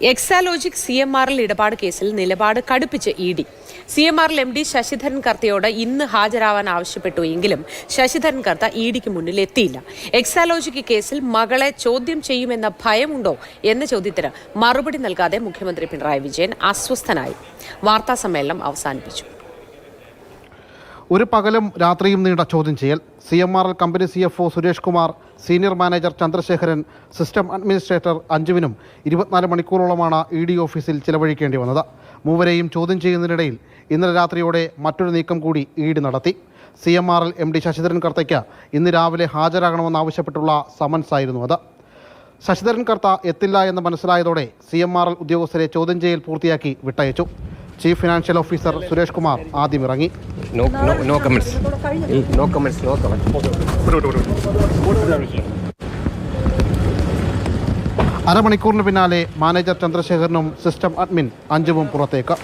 Exalogic CMRL ഇടപാട് കേസിൽ നിലപാട് കടുപ്പിച്ച് ED. CMRL MD ശശിധരൻ കർത്തയോട് ഇന്ന് ഹാജരാവാൻ ആവശ്യപ്പെട്ടു എങ്കിലും ശശിധരൻ കർത്ത EDക്ക് മുന്നിൽ എത്തിയില്ല. എക്സാലോജിക് കേസിൽ മകളെ ചോദ്യം ചെയ്യുമെന്ന ഭയമുണ്ടോ എന്ന ചോദ്യത്തിന് മറുപടി നൽകാതെ മുഖ്യമന്ത്രി പിണറായി വിജയൻ അസ്വസ്ഥനായി. വാർത്താസമ്മേളനം അവസാനിപ്പിച്ചു. ഒരു പകലും രാത്രിയും നീണ്ട ചോദ്യം ചെയ്യൽ. CMRL company CFO Suresh Kumar, senior manager Chandrasekharan, system administrator അഞ്ജുവിനും 24 മണിക്കൂറോളമാണ് ED ഓഫീസിൽ ചിലവഴിക്കേണ്ടി വന്നത്. മൂവരെയും ചോദ്യം ചെയ്യുന്നതിനിടയിൽ ഇന്നലെ രാത്രിയോടെ മറ്റൊരു നീക്കം കൂടി ED നടത്തി. CMRL MD ശശിധരൻ കർത്തയ്ക്ക് ഇന്ന് രാവിലെ ഹാജരാകണമെന്നാവശ്യപ്പെട്ടുള്ള സമൻസ് ആയിരുന്നു അത്. ശശിധരൻ കർത്ത എത്തില്ല എന്ന് മനസ്സിലായതോടെ CMRL ഉദ്യോഗസ്ഥരെ ചോദ്യം ചെയ്യൽ പൂർത്തിയാക്കി വിട്ടയച്ചു. Chief financial officer Suresh Kumar ആദ്യം ഇറങ്ങി. അരമണിക്കൂറിന് പിന്നാലെ മാനേജർ ചന്ദ്രശേഖരനും സിസ്റ്റം അഡ്മിൻ അഞ്ജുവും പുറത്തേക്ക്.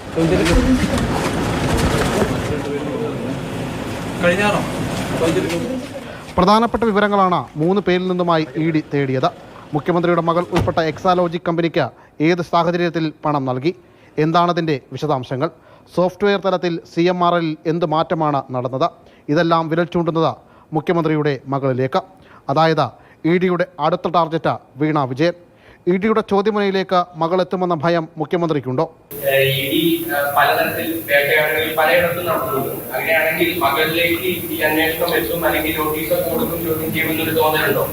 പ്രധാനപ്പെട്ട വിവരങ്ങളാണ് 3 പേരിൽ നിന്നുമായി ED തേടിയത്. മുഖ്യമന്ത്രിയുടെ മകൾ ഉൾപ്പെട്ട എക്സാലോജിക് കമ്പനിക്ക് ഏത് സാഹചര്യത്തിൽ പണം നൽകി, എന്താണതിൻ്റെ വിശദാംശങ്ങൾ, സോഫ്റ്റ്വെയർ തലത്തിൽ CMRL എന്ത് മാറ്റമാണ് നടന്നത്, ഇതെല്ലാം വിരൽ ചൂണ്ടുന്നത് മുഖ്യമന്ത്രിയുടെ മകളിലേക്ക്. അതായത് EDയുടെ അടുത്ത ടാർഗറ്റ് വീണ വിജയൻ. EDയുടെ ചോദ്യമുനയിലേക്ക് മകൾ എത്തുമെന്ന ഭയം മുഖ്യമന്ത്രിക്കുണ്ടോ? പലതരത്തിൽ പലയിടത്തും നടത്തുന്നുണ്ട്. അങ്ങനെയാണെങ്കിൽ മകളിലേക്ക് ഈ അന്വേഷണം എത്തും അല്ലെങ്കിൽ നോട്ടീസൊക്കെ കൊടുക്കും, ചോദ്യം ചെയ്യുമെന്നൊരു തോന്നലുണ്ടോ?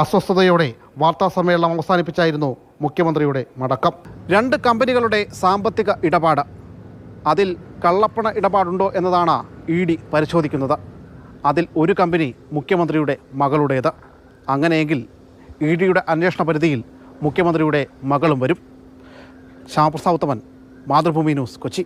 അസ്വസ്ഥതയോടെ വാർത്താ സമ്മേളനം അവസാനിപ്പിച്ചായിരുന്നു മുഖ്യമന്ത്രിയുടെ മടക്കം. 2 കമ്പനികളുടെ സാമ്പത്തിക ഇടപാട്, അതിൽ കള്ളപ്പണ ഇടപാടുണ്ടോ എന്നതാണ് ED പരിശോധിക്കുന്നത്. അതിൽ ഒരു കമ്പനി മുഖ്യമന്ത്രിയുടെ മകളുടേത്. അങ്ങനെയെങ്കിൽ EDയുടെ അന്വേഷണ പരിധിയിൽ മുഖ്യമന്ത്രിയുടെ മകളും വരും. ശ്യാമപ്രസാദ് ഉത്തമൻ, മാതൃഭൂമി ന്യൂസ്, കൊച്ചി.